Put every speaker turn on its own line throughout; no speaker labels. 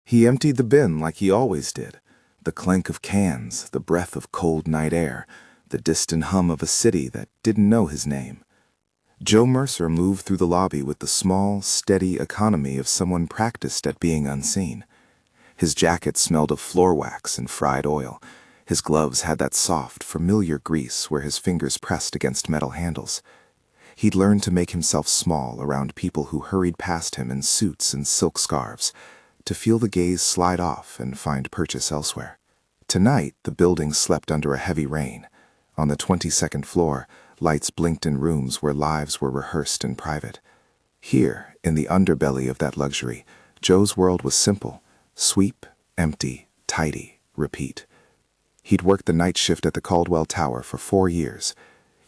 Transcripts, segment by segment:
He emptied the bin like he always did. The clank of cans, the breath of cold night air, the distant hum of a city that didn't know his name. Jo Mercer moved through the lobby with the small, steady economy of someone practiced at being unseen. His jacket smelled of floor wax and fried oil. His gloves had that soft, familiar grease where his fingers pressed against metal handles. He'd learned to make himself small around people who hurried past him in suits and silk scarves, to feel the gaze slide off and find purchase elsewhere. Tonight, the building slept under a heavy rain. On the 22nd floor, lights blinked in rooms where lives were rehearsed in private. Here, in the underbelly of that luxury, Joe's world was simple. Sweep, empty, tidy, repeat. He'd worked the night shift at the Caldwell Tower for 4 years.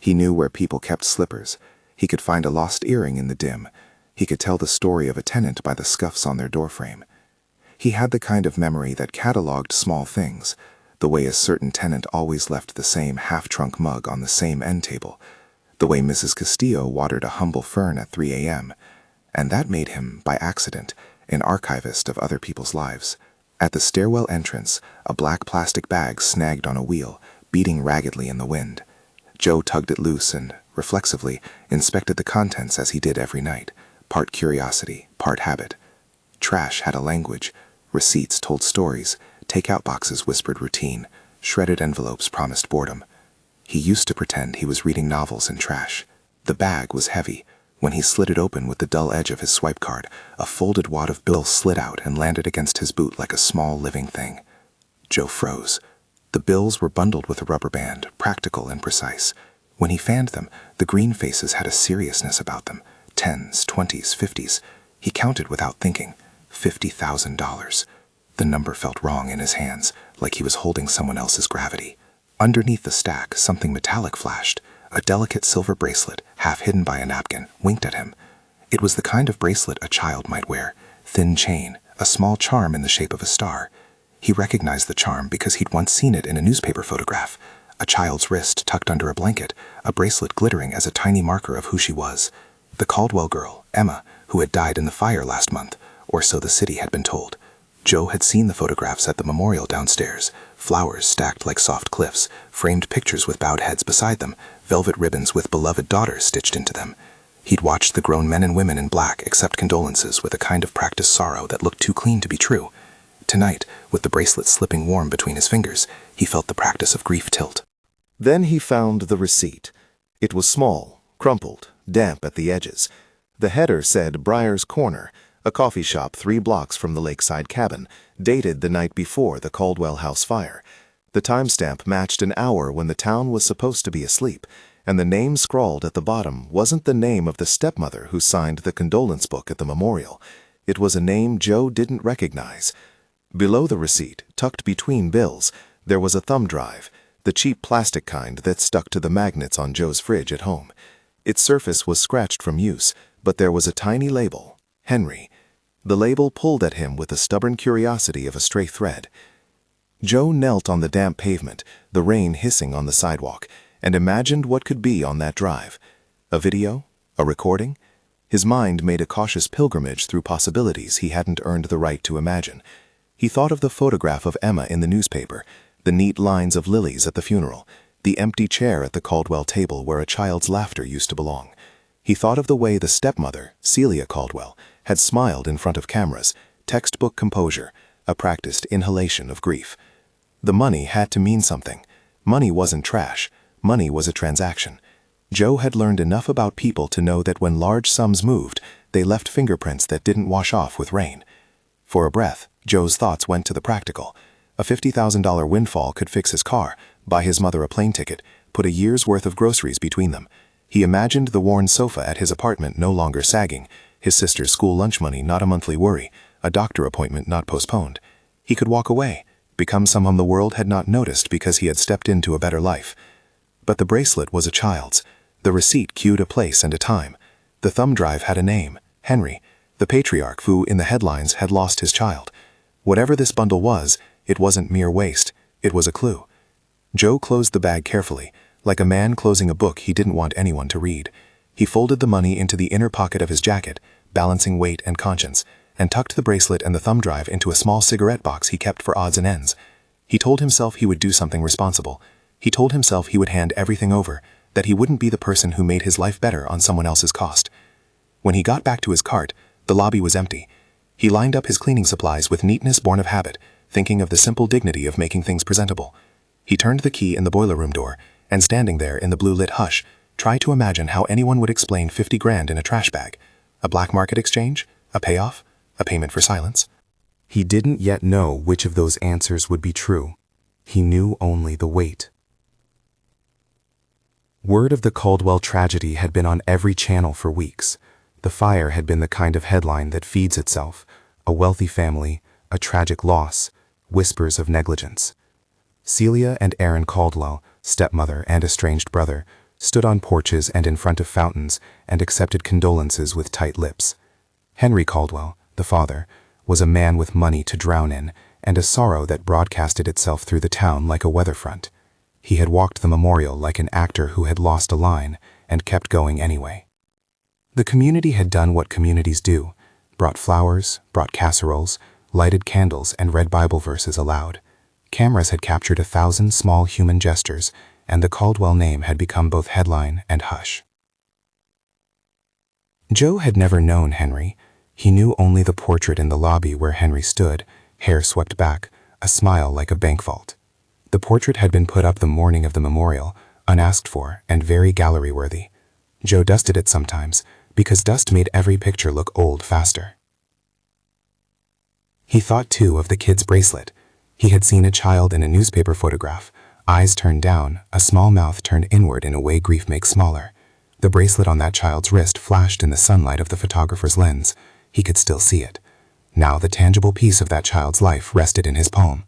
He knew where people kept slippers. He could find a lost earring in the dim. He could tell the story of a tenant by the scuffs on their doorframe. He had the kind of memory that cataloged small things, the way a certain tenant always left the same half-trunk mug on the same end table, the way Mrs. Castillo watered a humble fern at 3 a.m., and that made him, by accident, an archivist of other people's lives. At the stairwell entrance, a black plastic bag snagged on a wheel, beating raggedly in the wind. Joe tugged it loose and, reflexively, inspected the contents as he did every night, part curiosity, part habit. Trash had a language. Receipts told stories. Take-out boxes whispered routine. Shredded envelopes promised boredom. He used to pretend he was reading novels in trash. The bag was heavy. When he slid it open with the dull edge of his swipe card, a folded wad of bills slid out and landed against his boot like a small living thing. Joe froze. The bills were bundled with a rubber band, practical and precise. When he fanned them, the green faces had a seriousness about them. 10s, 20s, 50s. He counted without thinking. $50,000. The number felt wrong in his hands, like he was holding someone else's gravity. Underneath the stack, something metallic flashed. A delicate silver bracelet, half hidden by a napkin, winked at him. It was the kind of bracelet a child might wear. Thin chain, a small charm in the shape of a star. He recognized the charm because he'd once seen it in a newspaper photograph. A child's wrist tucked under a blanket, a bracelet glittering as a tiny marker of who she was. The Caldwell girl, Emma, who had died in the fire last month, or so the city had been told. Joe had seen the photographs at the memorial downstairs. Flowers stacked like soft cliffs, framed pictures with bowed heads beside them, velvet ribbons with beloved daughters stitched into them. He'd watched the grown men and women in black accept condolences with a kind of practiced sorrow that looked too clean to be true. Tonight, with the bracelet slipping warm between his fingers, he felt the practice of grief tilt.
Then he found the receipt. It was small, crumpled, damp at the edges. The header said Briar's Corner, a coffee shop 3 blocks from the lakeside cabin, dated the night before the Caldwell House fire. The timestamp matched an hour when the town was supposed to be asleep, and the name scrawled at the bottom wasn't the name of the stepmother who signed the condolence book at the memorial. It was a name Joe didn't recognize. Below the receipt, tucked between bills, there was a thumb drive, the cheap plastic kind that stuck to the magnets on Joe's fridge at home. Its surface was scratched from use, but there was a tiny label, Henry. The label pulled at him with the stubborn curiosity of a stray thread. Joe knelt on the damp pavement, the rain hissing on the sidewalk, and imagined what could be on that drive. A video? A recording? His mind made a cautious pilgrimage through possibilities he hadn't earned the right to imagine. He thought of the photograph of Emma in the newspaper, the neat lines of lilies at the funeral, the empty chair at the Caldwell table where a child's laughter used to belong. He thought of the way the stepmother, Celia Caldwell, had smiled in front of cameras, textbook composure, a practiced inhalation of grief. The money had to mean something. Money wasn't trash. Money was a transaction. Joe had learned enough about people to know that when large sums moved, they left fingerprints that didn't wash off with rain. For a breath, Joe's thoughts went to the practical. A $50,000 windfall could fix his car, buy his mother a plane ticket, put a year's worth of groceries between them. He imagined the worn sofa at his apartment no longer sagging, his sister's school lunch money not a monthly worry, a doctor appointment not postponed. He could walk away, become someone the world had not noticed because he had stepped into a better life. But the bracelet was a child's. The receipt cued a place and a time. The thumb drive had a name, Henry, the patriarch who, in the headlines, had lost his child. Whatever this bundle was, it wasn't mere waste. It was a clue. Joe closed the bag carefully, like a man closing a book he didn't want anyone to read. He folded the money into the inner pocket of his jacket, balancing weight and conscience, and tucked the bracelet and the thumb drive into a small cigarette box he kept for odds and ends. He told himself he would do something responsible. He told himself he would hand everything over, that he wouldn't be the person who made his life better on someone else's cost. When he got back to his cart, the lobby was empty. He lined up his cleaning supplies with neatness born of habit, thinking of the simple dignity of making things presentable. He turned the key in the boiler room door, and standing there in the blue-lit hush, tried to imagine how anyone would explain 50 grand in a trash bag. A black market exchange? A payoff? A payment for silence?
He didn't yet know which of those answers would be true. He knew only the weight. Word of the Caldwell tragedy had been on every channel for weeks. The fire had been the kind of headline that feeds itself. A wealthy family, a tragic loss, whispers of negligence. Celia and Aaron Caldwell, stepmother and estranged brother, stood on porches and in front of fountains and accepted condolences with tight lips. Henry Caldwell, the father, was a man with money to drown in and a sorrow that broadcasted itself through the town like a weather front. He had walked the memorial like an actor who had lost a line and kept going anyway. The community had done what communities do, brought flowers, brought casseroles, lighted candles, and read Bible verses aloud. Cameras had captured 1,000 small human gestures, and the Caldwell name had become both headline and hush. Jo had never known Henry. He knew only the portrait in the lobby where Henry stood, hair swept back, a smile like a bank vault. The portrait had been put up the morning of the memorial, unasked for and very gallery-worthy. Jo dusted it sometimes, because dust made every picture look old faster. He thought, too, of the kid's bracelet. He had seen a child in a newspaper photograph, eyes turned down, a small mouth turned inward in a way grief makes smaller. The bracelet on that child's wrist flashed in the sunlight of the photographer's lens. He could still see it. Now the tangible piece of that child's life rested in his palm.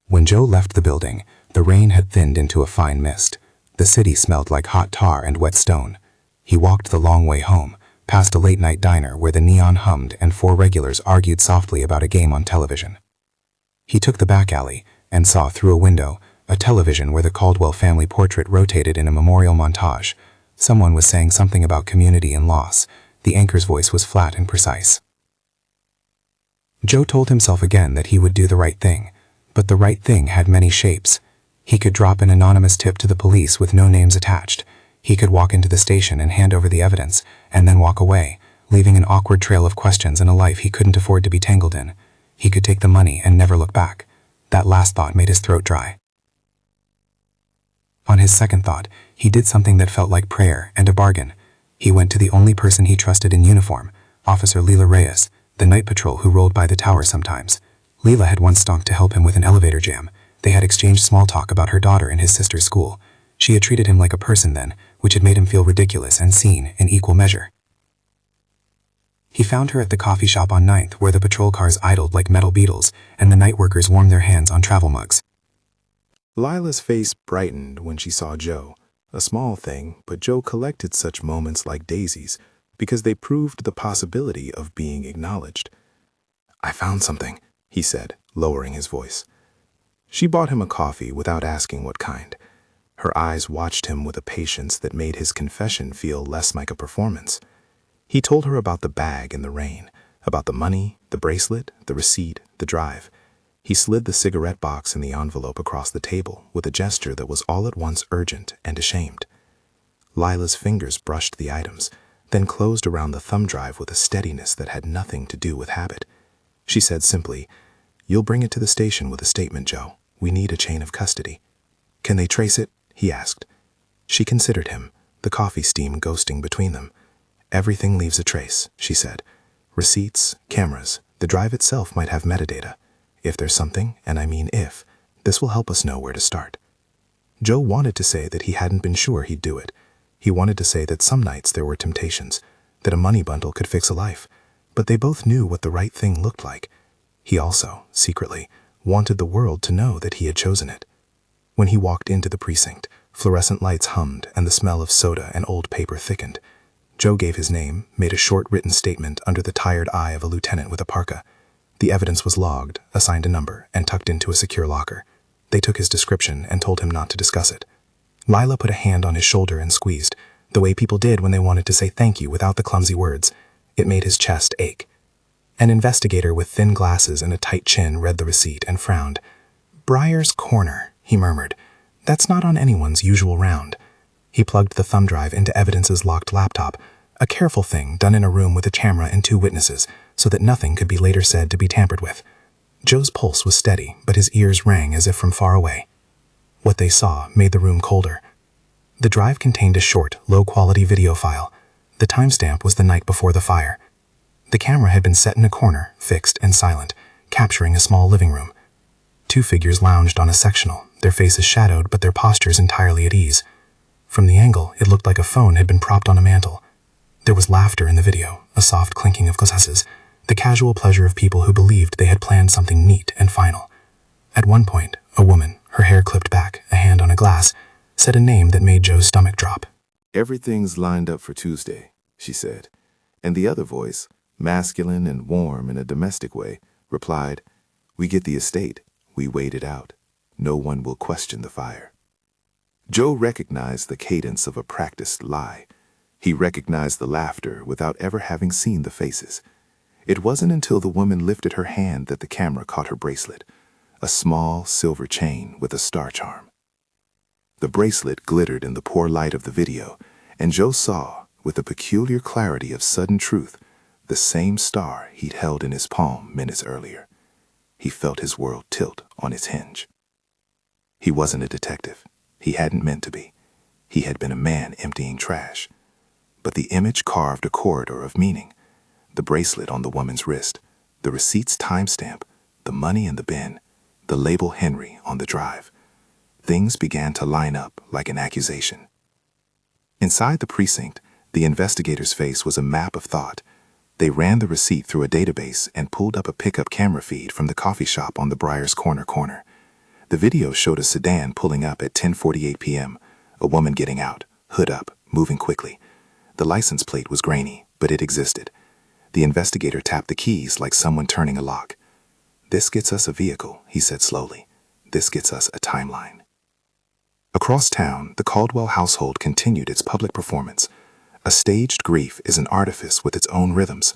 When Jo left the building, the rain had thinned into a fine mist. The city smelled like hot tar and wet stone. He walked the long way home, past a late-night diner where the neon hummed and 4 regulars argued softly about a game on television. He took the back alley and saw through a window a television where the Caldwell family portrait rotated in a memorial montage. Someone was saying something about community and loss. The anchor's voice was flat and precise. Jo told himself again that he would do the right thing, but the right thing had many shapes. He could drop an anonymous tip to the police with no names attached. He could walk into the station and hand over the evidence, and then walk away, leaving an awkward trail of questions and a life he couldn't afford to be tangled in. He could take the money and never look back. That last thought made his throat dry. On his second thought, he did something that felt like prayer and a bargain. He went to the only person he trusted in uniform, Officer Leela Reyes, the night patrol who rolled by the tower sometimes. Leela had once stopped to help him with an elevator jam. They had exchanged small talk about her daughter and his sister's school. She had treated him like a person then, which had made him feel ridiculous and seen in equal measure. He found her at the coffee shop on 9th where the patrol cars idled like metal beetles and the night workers warmed their hands on travel mugs. Lila's face brightened when she saw Jo. A small thing, but Jo collected such moments like daisies because they proved the possibility of being acknowledged. "I found something," he said, lowering his voice. She bought him a coffee without asking what kind. Her eyes watched him with a patience that made his confession feel less like a performance. He told her about the bag in the rain, about the money, the bracelet, the receipt, the drive. He slid the cigarette box and the envelope across the table with a gesture that was all at once urgent and ashamed. Lila's fingers brushed the items, then closed around the thumb drive with a steadiness that had nothing to do with habit. She said simply, "You'll bring it to the station with a statement, Jo. We need a chain of custody." "Can they trace it?" he asked. She considered him, the coffee steam ghosting between them. "Everything leaves a trace," she said. "Receipts, cameras, the drive itself might have metadata. If there's something, and I mean if, this will help us know where to start." Jo wanted to say that he hadn't been sure he'd do it. He wanted to say that some nights there were temptations, that a money bundle could fix a life, but they both knew what the right thing looked like. He also, secretly, wanted the world to know that he had chosen it. When he walked into the precinct, fluorescent lights hummed and the smell of soda and old paper thickened. Jo gave his name, made a short written statement under the tired eye of a lieutenant with a parka. The evidence was logged, assigned a number, and tucked into a secure locker. They took his description and told him not to discuss it. Lila put a hand on his shoulder and squeezed, the way people did when they wanted to say thank you without the clumsy words.
It made his chest ache. An investigator with thin glasses and a tight chin read the receipt and frowned. "Briar's Corner," he murmured. "That's not on anyone's usual round." He plugged the thumb drive into Evidence's locked laptop, a careful thing done in a room with a camera and 2 witnesses, so that nothing could be later said to be tampered with. Joe's pulse was steady, but his ears rang as if from far away. What they saw made the room colder. The drive contained a short, low-quality video file. The timestamp was the night before the fire. The camera had been set in a corner, fixed and silent, capturing a small living room. 2 figures lounged on a sectional, their faces shadowed but their postures entirely at ease. From the angle, it looked like a phone had been propped on a mantel. There was laughter in the video, a soft clinking of glasses, the casual pleasure of people who believed they had planned something neat and final. At one point, a woman, her hair clipped back, a hand on a glass, said a name that made Joe's stomach drop.
"Everything's lined up for Tuesday," she said. And the other voice, masculine and warm in a domestic way, replied, "We get the estate. We wait it out. No one will question the fire." Joe recognized the cadence of a practiced lie. He recognized the laughter without ever having seen the faces. It wasn't until the woman lifted her hand that the camera caught her bracelet, a small silver chain with a star charm. The bracelet glittered in the poor light of the video, and Joe saw, with a peculiar clarity of sudden truth, the same star he'd held in his palm minutes earlier. He felt his world tilt on its hinge. He wasn't a detective. He hadn't meant to be. He had been a man emptying trash. But the image carved a corridor of meaning. The bracelet on the woman's wrist, the receipt's timestamp, the money in the bin, the label Henry on the drive. Things began to line up like an accusation. Inside the precinct, the investigator's face was a map of thought. They ran the receipt through a database and pulled up a pickup camera feed from the coffee shop on the Briar's Corner. The video showed a sedan pulling up at 10:48 p.m., a woman getting out, hood up, moving quickly. The license plate was grainy, but it existed. The investigator tapped the keys like someone turning a lock. "This gets us a vehicle," he said slowly. "This gets us a timeline." Across town, the Caldwell household continued its public performance. A staged grief is an artifice with its own rhythms.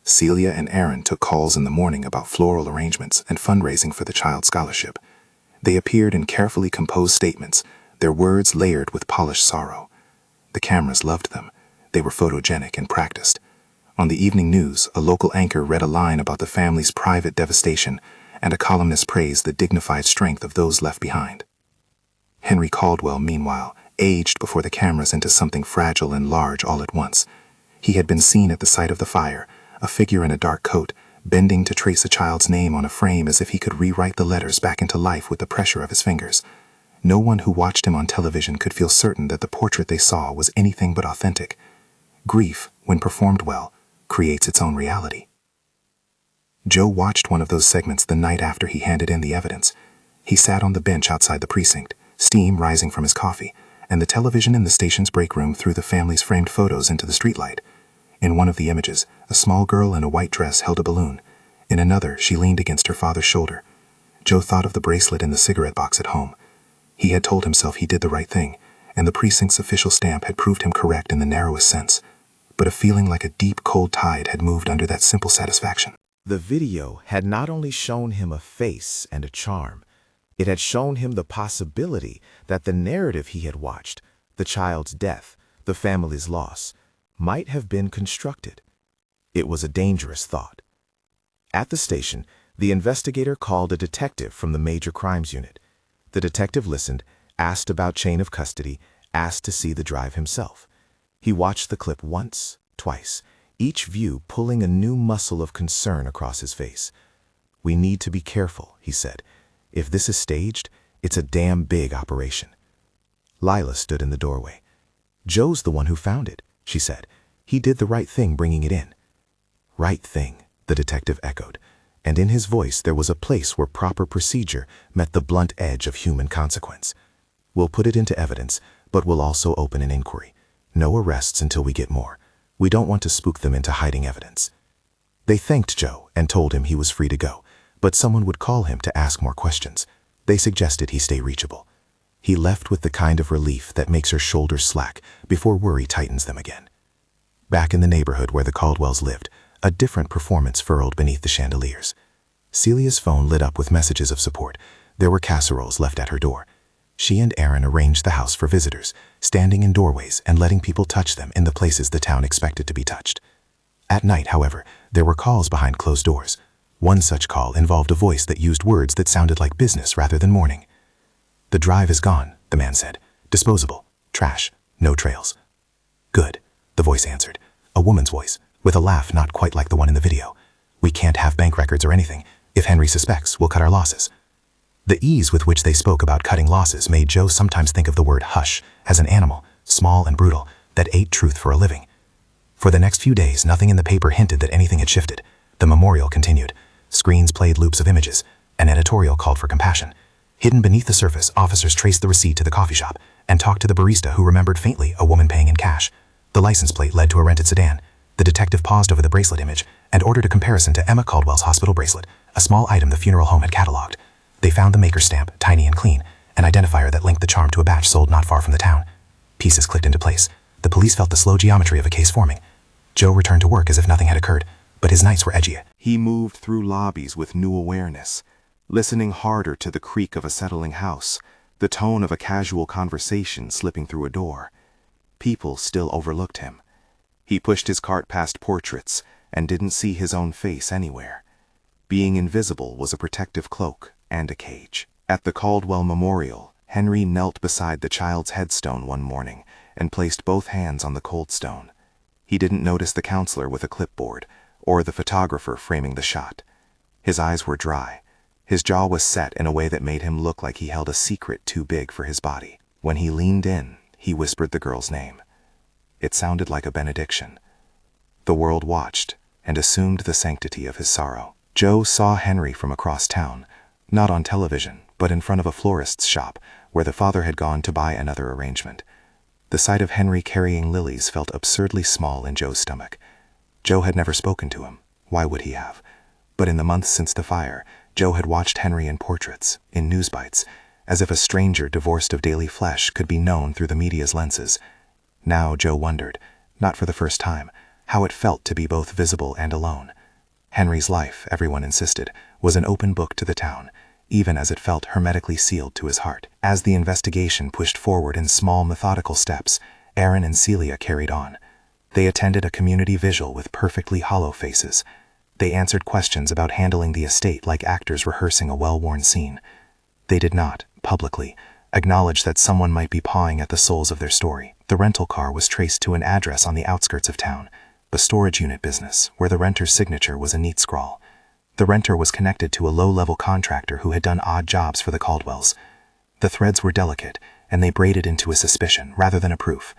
Celia and Aaron took calls in the morning about floral arrangements and fundraising for the child's scholarship. They appeared in carefully composed statements, their words layered with polished sorrow. The cameras loved them. They were photogenic and practiced. On the evening news, a local anchor read a line about the family's private devastation, and a columnist praised the dignified strength of those left behind. Henry Caldwell, meanwhile, aged before the cameras into something fragile and large all at once. He had been seen at the site of the fire, a figure in a dark coat, bending to trace a child's name on a frame as if he could rewrite the letters back into life with the pressure of his fingers. No one who watched him on television could feel certain that the portrait they saw was anything but authentic. Grief, when performed well, creates its own reality. Joe watched one of those segments the night after he handed in the evidence. He sat on the bench outside the precinct, steam rising from his coffee, and the television in the station's break room threw the family's framed photos into the streetlight. In one of the images, a small girl in a white dress held a balloon. In another, she leaned against her father's shoulder. Joe thought of the bracelet in the cigarette box at home. He had told himself he did the right thing, and the precinct's official stamp had proved him correct in the narrowest sense. But a feeling like a deep, cold tide had moved under that simple satisfaction.
The video had not only shown him a face and a charm, it had shown him the possibility that the narrative he had watched, the child's death, the family's loss, might have been constructed. It was a dangerous thought. At the station, the investigator called a detective from the Major Crimes Unit. The detective listened, asked about chain of custody, asked to see the drive himself. He watched the clip once, twice, each view pulling a new muscle of concern across his face. "We need to be careful," he said. "If this is staged, it's a damn big operation." Lila stood in the doorway. "Joe's the one who found it," she said. "He did the right thing bringing it in." "Right thing," the detective echoed, and in his voice there was a place where proper procedure met the blunt edge of human consequence. "We'll put it into evidence, but we'll also open an inquiry. No arrests until we get more. We don't want to spook them into hiding evidence." They thanked Joe and told him he was free to go, but someone would call him to ask more questions. They suggested he stay reachable. He left with the kind of relief that makes her shoulders slack before worry tightens them again. Back in the neighborhood where the Caldwells lived, a different performance furrowed beneath the chandeliers. Celia's phone lit up with messages of support. There were casseroles left at her door. She and Aaron arranged the house for visitors, standing in doorways and letting people touch them in the places the town expected to be touched. At night, however, there were calls behind closed doors. One such call involved a voice that used words that sounded like business rather than mourning. "The drive is gone," the man said. "Disposable. Trash. No trails." "Good," the voice answered. A woman's voice, with a laugh not quite like the one in the video. "We can't have bank records or anything. If Henry suspects, we'll cut our losses." The ease with which they spoke about cutting losses made Jo sometimes think of the word hush as an animal, small and brutal, that ate truth for a living. For the next few days, nothing in the paper hinted that anything had shifted. The memorial continued. Screens played loops of images. An editorial called for compassion. Hidden beneath the surface, officers traced the receipt to the coffee shop and talked to the barista who remembered faintly a woman paying in cash. The license plate led to a rented sedan. The detective paused over the bracelet image and ordered a comparison to Emma Caldwell's hospital bracelet, a small item the funeral home had cataloged. They found the maker's stamp, tiny and clean, an identifier that linked the charm to a batch sold not far from the town. Pieces clicked into place. The police felt the slow geometry of a case forming. Jo returned to work as if nothing had occurred, but his nights were edgy.
He moved through lobbies with new awareness, listening harder to the creak of a settling house, the tone of a casual conversation slipping through a door. People still overlooked him. He pushed his cart past portraits and didn't see his own face anywhere. Being invisible was a protective cloak and a cage. At the Caldwell Memorial, Henry knelt beside the child's headstone one morning and placed both hands on the cold stone. He didn't notice the counselor with a clipboard or the photographer framing the shot. His eyes were dry. His jaw was set in a way that made him look like he held a secret too big for his body. When he leaned in, he whispered the girl's name. It sounded like a benediction. The world watched and assumed the sanctity of his sorrow. Jo saw Henry from across town, not on television, but in front of a florist's shop where the father had gone to buy another arrangement. The sight of Henry carrying lilies felt absurdly small in Jo's stomach. Jo had never spoken to him. Why would he have? But in the months since the fire, Jo had watched Henry in portraits, in news bites, as if a stranger divorced of daily flesh could be known through the media's lenses. Now Jo wondered, not for the first time, how it felt to be both visible and alone. Henry's life, everyone insisted, was an open book to the town, even as it felt hermetically sealed to his heart. As the investigation pushed forward in small, methodical steps, Aaron and Celia carried on. They attended a community vigil with perfectly hollow faces. They answered questions about handling the estate like actors rehearsing a well-worn scene. They did not, publicly, acknowledge that someone might be pawing at the souls of their story. The rental car was traced to an address on the outskirts of town, a storage unit business where the renter's signature was a neat scrawl. The renter was connected to a low-level contractor who had done odd jobs for the Caldwells. The threads were delicate, and they braided into a suspicion rather than a proof.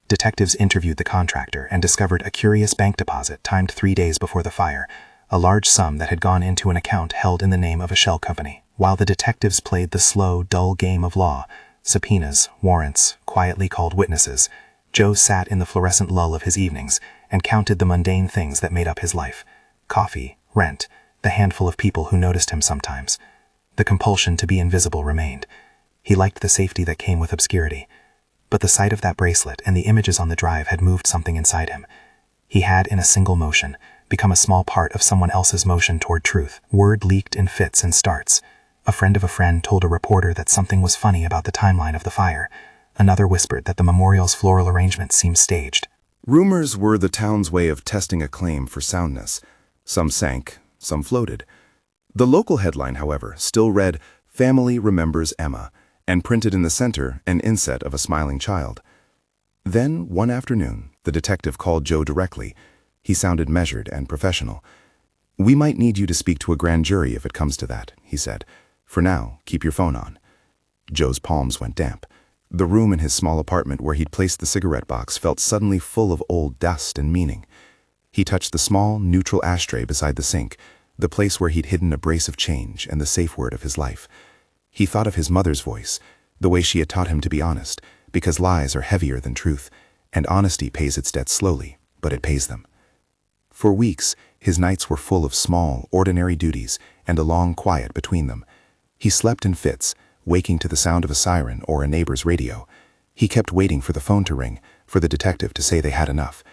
Detectives interviewed the contractor and discovered a curious bank deposit timed 3 days before the fire, a large sum that had gone into an account held in the name of a shell company. While the detectives played the slow, dull game of law, subpoenas, warrants, quietly called witnesses, Jo sat in the fluorescent lull of his evenings and counted the mundane things that made up his life: coffee, rent, the handful of people who noticed him sometimes. The compulsion to be invisible remained. He liked the safety that came with obscurity. But the sight of that bracelet and the images on the drive had moved something inside him. He had, in a single motion, become a small part of someone else's motion toward truth. Word leaked in fits and starts. A friend of a friend told a reporter that something was funny about the timeline of the fire. Another whispered that the memorial's floral arrangement seemed staged. Rumors were the town's way of testing a claim for soundness. Some sank, some floated. The local headline, however, still read, "Family Remembers Emma," and printed in the center an inset of a smiling child. Then, one afternoon, the detective called Jo directly. He sounded measured and professional. "We might need you to speak to a grand jury if it comes to that," he said. "For now, keep your phone on." Jo's palms went damp. The room in his small apartment where he'd placed the cigarette box felt suddenly full of old dust and meaning. He touched the small, neutral ashtray beside the sink, the place where he'd hidden a brace of change and the safe word of his life. He thought of his mother's voice, the way she had taught him to be honest, because lies are heavier than truth, and honesty pays its debts slowly, but it pays them. For weeks, his nights were full of small, ordinary duties and a long quiet between them. He slept in fits, waking to the sound of a siren or a neighbor's radio. He kept waiting for the phone to ring, for the detective to say they had enough.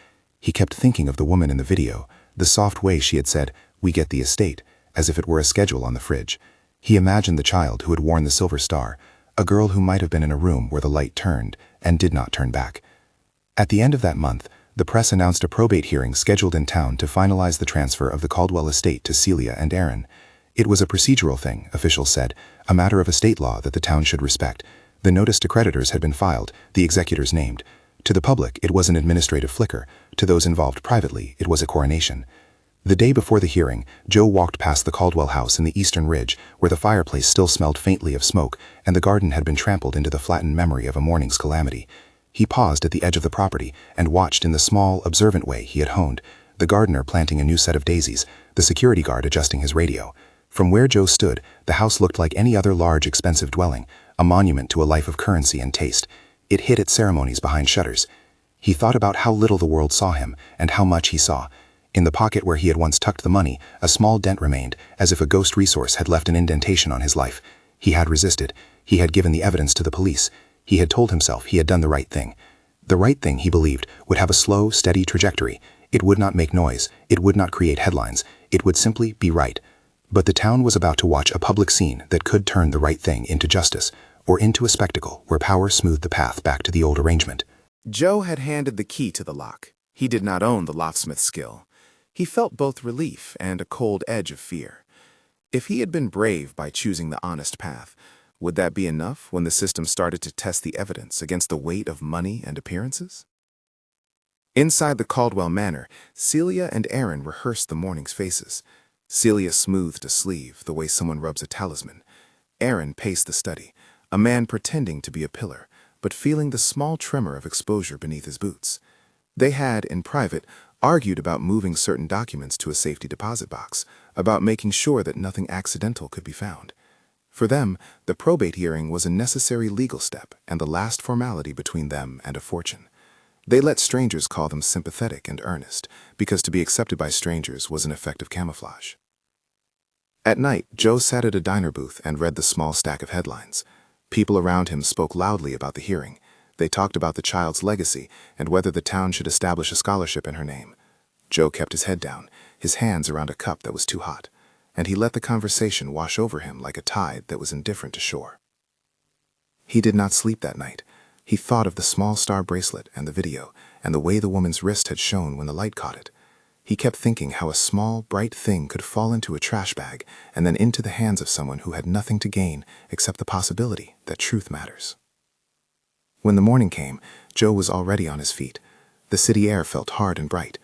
He kept thinking of the woman in the video, the soft way she had said, "We get the estate," as if it were a schedule on the fridge. He imagined the child who had worn the silver star, a girl who might have been in a room where the light turned and did not turn back. At the end of that month, the press announced a probate hearing scheduled in town to finalize the transfer of the Caldwell estate to Celia and Aaron. It was a procedural thing, officials said, a matter of estate law that the town should respect. The notice to creditors had been filed, the executors named. To the public, it was an administrative flicker. To those involved privately, it was a coronation. The day before the hearing, Jo walked past the Caldwell house in the Eastern Ridge, where the fireplace still smelled faintly of smoke, and the garden had been trampled into the flattened memory of a morning's calamity. He paused at the edge of the property and watched in the small, observant way he had honed, the gardener planting a new set of daisies, the security guard adjusting his radio. From where Jo stood, the house looked like any other large, expensive dwelling, a monument to a life of currency and taste. It hid its ceremonies behind shutters. He thought about how little the world saw him, and how much he saw. In the pocket where he had once tucked the money, a small dent remained, as if a ghost resource had left an indentation on his life. He had resisted. He had given the evidence to the police. He had told himself he had done the right thing. The right thing, he believed, would have a slow, steady trajectory. It would not make noise. It would not create headlines. It would simply be right. But the town was about to watch a public scene that could turn the right thing into justice, or into a spectacle where power smoothed the path back to the old arrangement.
Jo had handed the key to the lock. He did not own the locksmith's skill. He felt both relief and a cold edge of fear. If he had been brave by choosing the honest path, would that be enough when the system started to test the evidence against the weight of money and appearances? Inside the Caldwell Manor, Celia and Aaron rehearsed the morning's faces. Celia smoothed a sleeve the way someone rubs a talisman. Aaron paced the study, a man pretending to be a pillar, but feeling the small tremor of exposure beneath his boots. They had, in private, argued about moving certain documents to a safety deposit box, about making sure that nothing accidental could be found. For them, the probate hearing was a necessary legal step and the last formality between them and a fortune. They let strangers call them sympathetic and earnest, because to be accepted by strangers was an effective camouflage. At night, Jo sat at a diner booth and read the small stack of headlines. People around him spoke loudly about the hearing. They talked about the child's legacy and whether the town should establish a scholarship in her name. Jo kept his head down, his hands around a cup that was too hot, and he let the conversation wash over him like a tide that was indifferent to shore. He did not sleep that night. He thought of the small star bracelet and the video, and the way the woman's wrist had shone when the light caught it. He kept thinking how a small, bright thing could fall into a trash bag and then into the hands of someone who had nothing to gain except the possibility that truth matters. When the morning came, Jo was already on his feet. The city air felt hard and bright.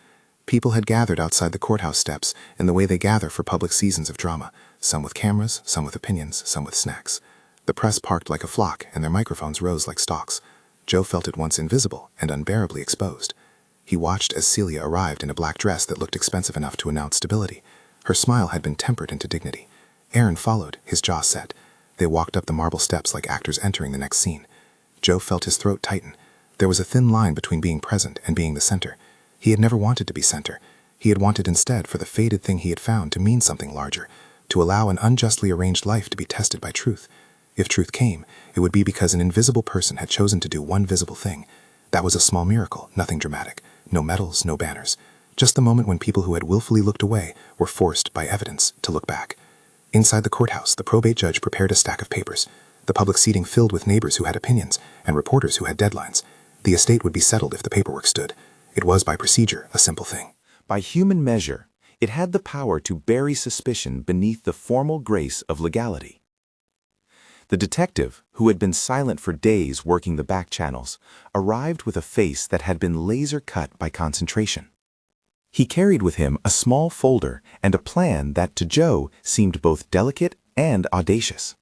People had gathered outside the courthouse steps in the way they gather for public seasons of drama, some with cameras, some with opinions, some with snacks. The press parked like a flock, and their microphones rose like stalks. Jo felt at once invisible and unbearably exposed. He watched as Celia arrived in a black dress that looked expensive enough to announce stability. Her smile had been tempered into dignity. Aaron followed, his jaw set. They walked up the marble steps like actors entering the next scene. Jo felt his throat tighten. There was a thin line between being present and being the center. He had never wanted to be center. He had wanted instead for the faded thing he had found to mean something larger, to allow an unjustly arranged life to be tested by truth. If truth came, it would be because an invisible person had chosen to do one visible thing. That was a small miracle, nothing dramatic. No medals, no banners. Just the moment when people who had willfully looked away were forced, by evidence, to look back. Inside the courthouse, the probate judge prepared a stack of papers. The public seating filled with neighbors who had opinions and reporters who had deadlines. The estate would be settled if the paperwork stood. It was, by procedure, a simple thing.
By human measure, it had the power to bury suspicion beneath the formal grace of legality. The detective, who had been silent for days working the back channels, arrived with a face that had been laser-cut by concentration. He carried with him a small folder and a plan that to Jo seemed both delicate and audacious.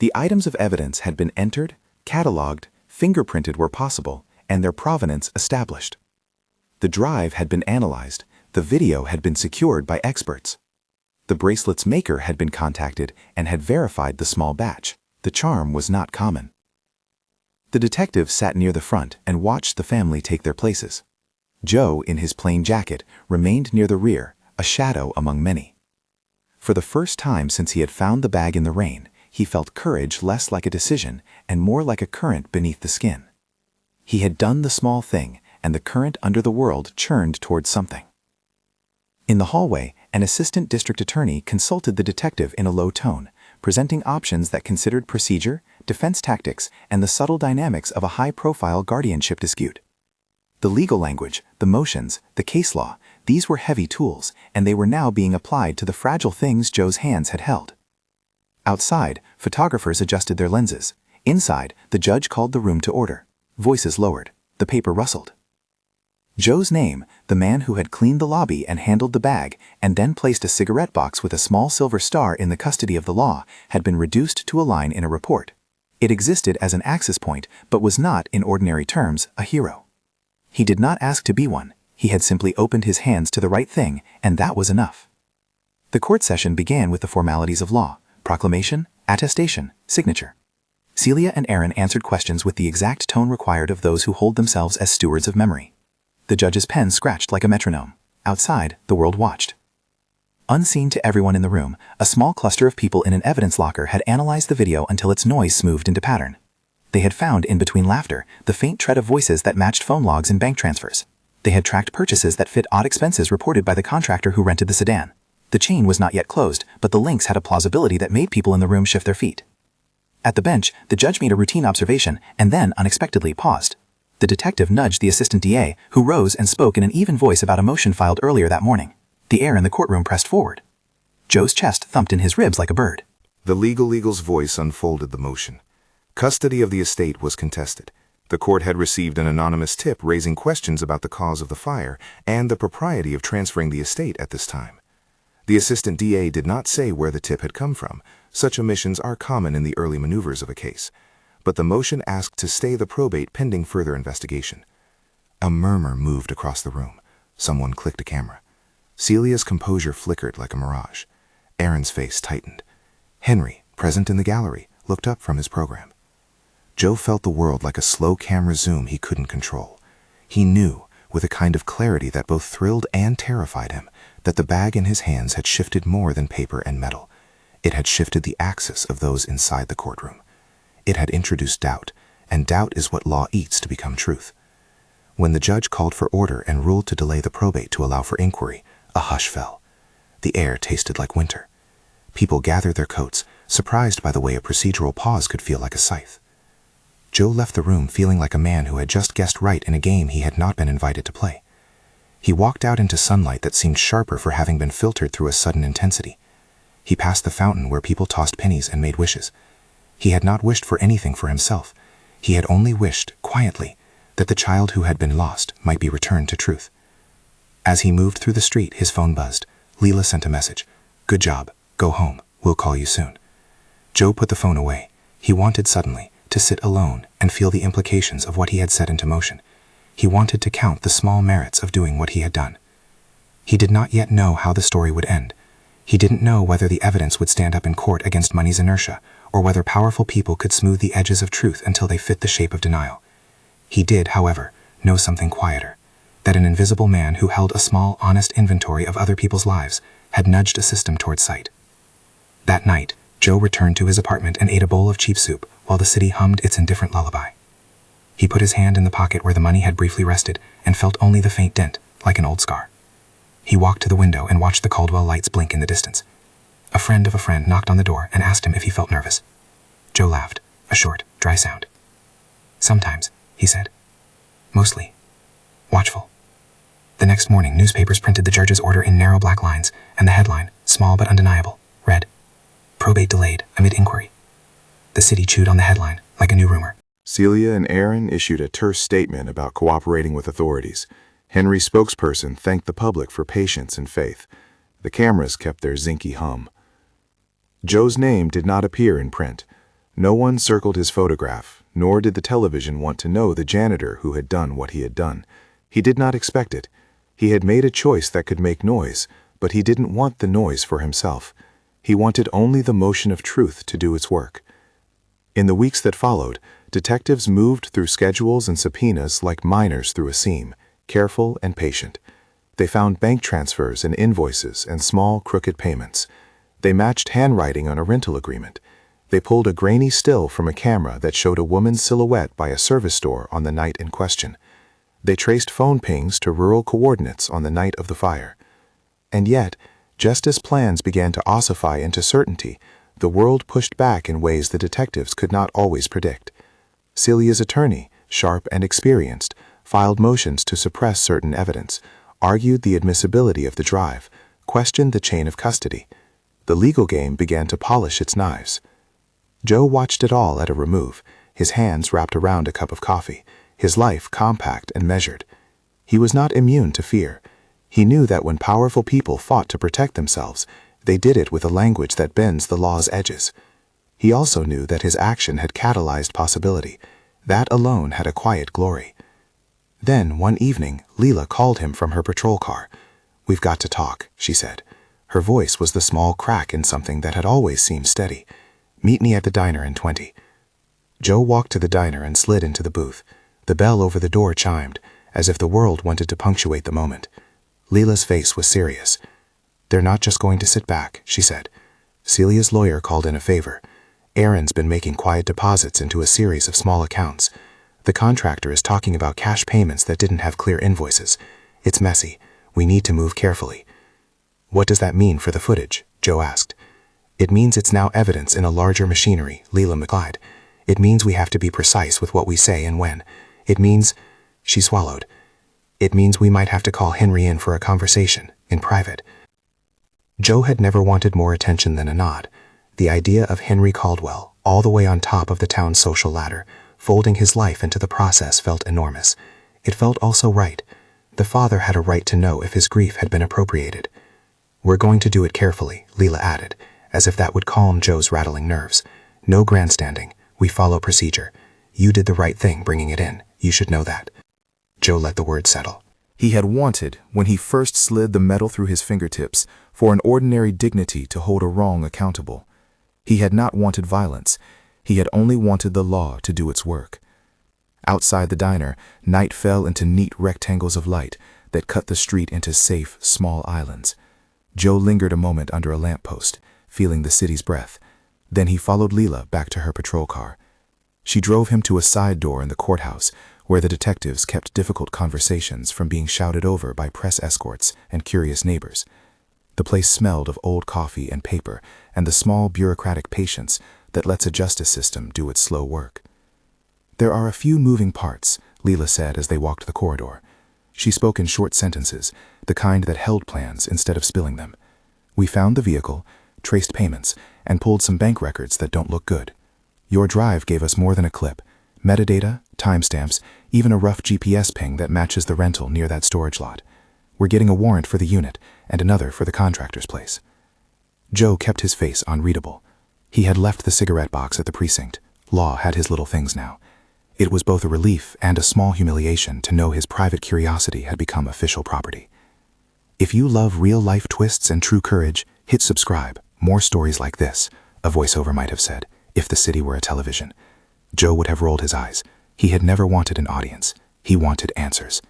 The items of evidence had been entered, catalogued, fingerprinted where possible, and their provenance established. The drive had been analyzed, the video had been secured by experts. The bracelet's maker had been contacted and had verified the small batch. The charm was not common. The detective sat near the front and watched the family take their places. Jo, in his plain jacket, remained near the rear, a shadow among many. For the first time since he had found the bag in the rain, he felt courage less like a decision and more like a current beneath the skin. He had done the small thing, and the current under the world churned towards something. In the hallway, an assistant district attorney consulted the detective in a low tone, presenting options that considered procedure, defense tactics, and the subtle dynamics of a high-profile guardianship dispute. The legal language, the motions, the case law, these were heavy tools, and they were now being applied to the fragile things Jo's hands had held. Outside, photographers adjusted their lenses. Inside, the judge called the room to order. Voices lowered. The paper rustled. Jo's name, the man who had cleaned the lobby and handled the bag, and then placed a cigarette box with a small silver star in the custody of the law, had been reduced to a line in a report. It existed as an access point, but was not, in ordinary terms, a hero. He did not ask to be one. He had simply opened his hands to the right thing, and that was enough. The court session began with the formalities of law: proclamation, attestation, signature. Celia and Aaron answered questions with the exact tone required of those who hold themselves as stewards of memory. The judge's pen scratched like a metronome. Outside, the world watched. Unseen to everyone in the room, a small cluster of people in an evidence locker had analyzed the video until its noise smoothed into pattern. They had found, in between laughter, the faint tread of voices that matched phone logs and bank transfers. They had tracked purchases that fit odd expenses reported by the contractor who rented the sedan. The chain was not yet closed, but the links had a plausibility that made people in the room shift their feet. At the bench, the judge made a routine observation and then unexpectedly paused. The detective nudged the assistant DA, who rose and spoke in an even voice about a motion filed earlier that morning. The air in the courtroom pressed forward. Jo's chest thumped in his ribs like a bird.
The legal's voice unfolded the motion. Custody of the estate was contested. The court had received an anonymous tip raising questions about the cause of the fire and the propriety of transferring the estate at this time. The assistant DA did not say where the tip had come from. Such omissions are common in the early maneuvers of a case. But the motion asked to stay the probate pending further investigation. A murmur moved across the room. Someone clicked a camera. Celia's composure flickered like a mirage. Aaron's face tightened. Henry, present in the gallery, looked up from his program. Jo felt the world like a slow camera zoom he couldn't control. He knew, with a kind of clarity that both thrilled and terrified him, that the bag in his hands had shifted more than paper and metal. It had shifted the axis of those inside the courtroom. It had introduced doubt, and doubt is what law eats to become truth. When the judge called for order and ruled to delay the probate to allow for inquiry, a hush fell. The air tasted like winter. People gathered their coats, surprised by the way a procedural pause could feel like a scythe. Jo left the room feeling like a man who had just guessed right in a game he had not been invited to play. He walked out into sunlight that seemed sharper for having been filtered through a sudden intensity. He passed the fountain where people tossed pennies and made wishes. He had not wished for anything for himself. He had only wished, quietly, that the child who had been lost might be returned to truth. As he moved through the street, his phone buzzed. Leela sent a message. "Good job. Go home. We'll call you soon." Jo put the phone away. He wanted suddenly to sit alone and feel the implications of what he had set into motion. He wanted to count the small merits of doing what he had done. He did not yet know how the story would end. He didn't know whether the evidence would stand up in court against money's inertia, or whether powerful people could smooth the edges of truth until they fit the shape of denial. He did, however, know something quieter, that an invisible man who held a small, honest inventory of other people's lives had nudged a system toward sight. That night, Jo returned to his apartment and ate a bowl of cheap soup while the city hummed its indifferent lullaby. He put his hand in the pocket where the money had briefly rested and felt only the faint dent, like an old scar. He walked to the window and watched the Caldwell lights blink in the distance. A friend of a friend knocked on the door and asked him if he felt nervous. Jo laughed, a short, dry sound. "Sometimes," he said. "Mostly. Watchful." The next morning, newspapers printed the judge's order in narrow black lines, and the headline, small but undeniable, read, "Probate delayed amid inquiry." The city chewed on the headline like a new rumor.
Celia and Aaron issued a terse statement about cooperating with authorities. Henry's spokesperson thanked the public for patience and faith. The cameras kept their zinky hum. Jo's name did not appear in print. No one circled his photograph, nor did the television want to know the janitor who had done what he had done. He did not expect it. He had made a choice that could make noise, but he didn't want the noise for himself. He wanted only the motion of truth to do its work. In the weeks that followed, detectives moved through schedules and subpoenas like miners through a seam, careful and patient. They found bank transfers and invoices and small, crooked payments. They matched handwriting on a rental agreement. They pulled a grainy still from a camera that showed a woman's silhouette by a service door on the night in question.
They traced phone pings to rural coordinates on the night of the fire. And yet, just as plans began to ossify into certainty, the world pushed back in ways the detectives could not always predict. Celia's attorney, sharp and experienced, filed motions to suppress certain evidence, argued the admissibility of the drive, questioned the chain of custody. The legal game began to polish its knives. Jo watched it all at a remove, his hands wrapped around a cup of coffee, his life compact and measured. He was not immune to fear. He knew that when powerful people fought to protect themselves, they did it with a language that bends the law's edges. He also knew that his action had catalyzed possibility. That alone had a quiet glory. Then, one evening, Leela called him from her patrol car. "We've got to talk," she said. Her voice was the small crack in something that had always seemed steady. "Meet me at the diner in 20." Jo walked to the diner and slid into the booth. The bell over the door chimed, as if the world wanted to punctuate the moment. Leela's face was serious. "They're not just going to sit back," she said. Celia's lawyer called in a favor. "Aaron's been making quiet deposits into a series of small accounts. The contractor is talking about cash payments that didn't have clear invoices. It's messy. We need to move carefully." "What does that mean for the footage?" Jo asked. "It means it's now evidence in a larger machinery," Leela replied. "It means we have to be precise with what we say and when. It means—" She swallowed. "It means we might have to call Henry in for a conversation, in private." Jo had never wanted more attention than a nod. The idea of Henry Caldwell, all the way on top of the town's social ladder, folding his life into the process, felt enormous. It felt also right. The father had a right to know if his grief had been appropriated. "We're going to do it carefully," Leela added, as if that would calm Jo's rattling nerves. "No grandstanding. We follow procedure. You did the right thing bringing it in. You should know that." Jo let the word settle.
He had wanted, when he first slid the metal through his fingertips, for an ordinary dignity to hold a wrong accountable. He had not wanted violence. He had only wanted the law to do its work. Outside the diner, night fell into neat rectangles of light that cut the street into safe, small islands. Jo lingered a moment under a lamppost, feeling the city's breath. Then he followed Leela back to her patrol car. She drove him to a side door in the courthouse, where the detectives kept difficult conversations from being shouted over by press escorts and curious neighbors. The place smelled of old coffee and paper and the small bureaucratic patience that lets a justice system do its slow work. "There are a few moving parts," Leela said as they walked the corridor. She spoke in short sentences, the kind that held plans instead of spilling them. "We found the vehicle, traced payments, and pulled some bank records that don't look good. Your drive gave us more than a clip. Metadata, timestamps, even a rough GPS ping that matches the rental near that storage lot. We're getting a warrant for the unit and another for the contractor's place." Jo kept his face unreadable. He had left the cigarette box at the precinct. Law had his little things now. It was both a relief and a small humiliation to know his private curiosity had become official property. If you love real-life twists and true courage, hit subscribe. More stories like this, a voiceover might have said, if the city were a television. Jo would have rolled his eyes. He had never wanted an audience. He wanted answers.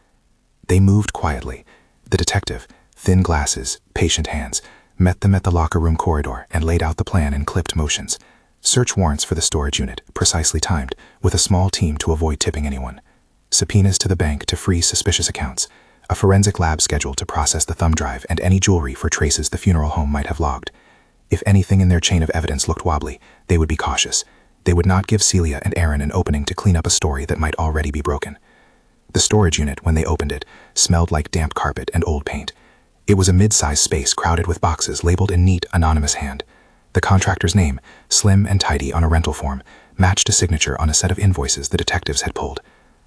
They moved quietly. The detective, thin glasses, patient hands, met them at the locker room corridor and laid out the plan in clipped motions. Search warrants for the storage unit, precisely timed, with a small team to avoid tipping anyone. Subpoenas to the bank to freeze suspicious accounts. A forensic lab scheduled to process the thumb drive and any jewelry for traces the funeral home might have logged. If anything in their chain of evidence looked wobbly, they would be cautious. They would not give Celia and Aaron an opening to clean up a story that might already be broken. The storage unit, when they opened it, smelled like damp carpet and old paint. It was a mid-sized space crowded with boxes labeled in neat, anonymous hand. The contractor's name, slim and tidy on a rental form, matched a signature on a set of invoices the detectives had pulled.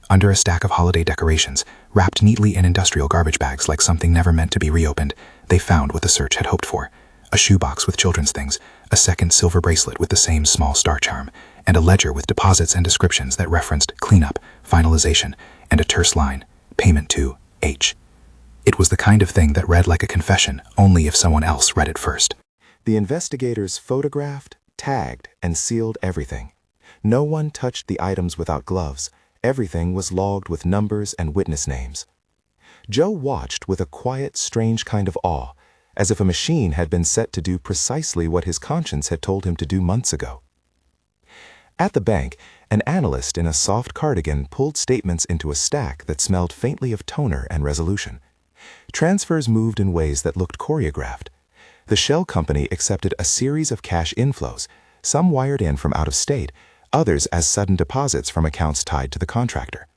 Under a stack of holiday decorations, wrapped neatly in industrial garbage bags like something never meant to be reopened, they found what the search had hoped for. A shoebox with children's things, a second silver bracelet with the same small star charm, and a ledger with deposits and descriptions that referenced cleanup, finalization, and a terse line, payment to H. It was the kind of thing that read like a confession only if someone else read it first. The investigators photographed, tagged, and sealed everything. No one touched the items without gloves. Everything was logged with numbers and witness names. Jo watched with a quiet, strange kind of awe, as if a machine had been set to do precisely what his conscience had told him to do months ago. At the bank,
An analyst in a soft cardigan pulled statements into a stack that smelled faintly of toner and resolution. Transfers moved in ways that looked choreographed. The shell company accepted a series of cash inflows, some wired in from out of state, others as sudden deposits from accounts tied to the contractor.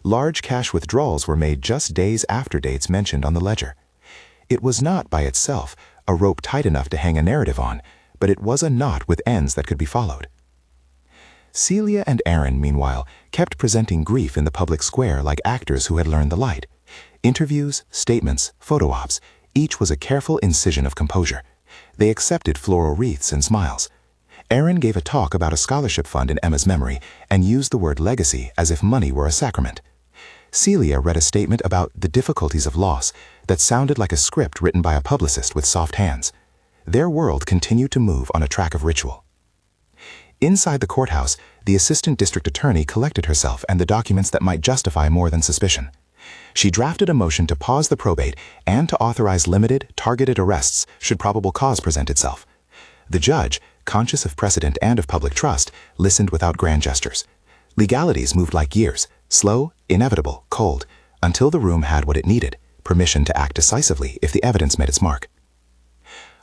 Large cash withdrawals were made just days after dates mentioned on the ledger. It was not, by itself, a rope tight enough to hang a narrative on, but it was a knot with ends that could be followed. Celia and Aaron, meanwhile, kept presenting grief in the public square like actors who had learned the light. Interviews, statements, photo ops, each was a careful incision of composure. They accepted floral wreaths and smiles. Aaron gave a talk about a scholarship fund in Emma's memory and used the word legacy as if money were a sacrament. Celia read a statement about the difficulties of loss that sounded like a script written by a publicist with soft hands. Their world continued to move on a track of ritual. Inside the courthouse, the assistant district attorney collected herself and the documents that might justify more than suspicion. She drafted a motion to pause the probate and to authorize limited, targeted arrests should probable cause present itself. The judge, conscious of precedent and of public trust, listened without grand gestures. Legalities moved like years, slow, inevitable, cold, until the room had what it needed, permission to act decisively if the evidence made its mark.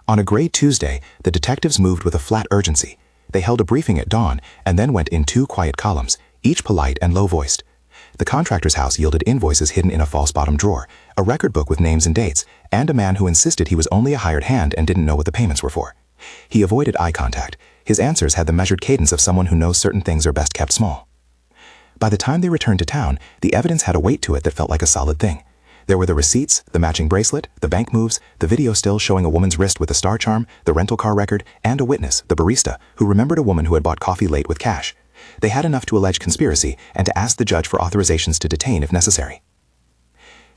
On a gray Tuesday, the detectives moved with a flat urgency. They held a briefing at dawn and then went in 2 quiet columns, each polite and low-voiced. The contractor's house yielded invoices hidden in a false bottom drawer, a record book with names and dates, and a man who insisted he was only a hired hand and didn't know what the payments were for. He avoided eye contact. His answers had the measured cadence of someone who knows certain things are best kept small. By the time they returned to town, the evidence had a weight to it that felt like a solid thing. There were the receipts, the matching bracelet, the bank moves, the video still showing a woman's wrist with a star charm, the rental car record, and a witness, the barista, who remembered a woman who had bought coffee late with cash. They had enough to allege conspiracy and to ask the judge for authorizations to detain if necessary.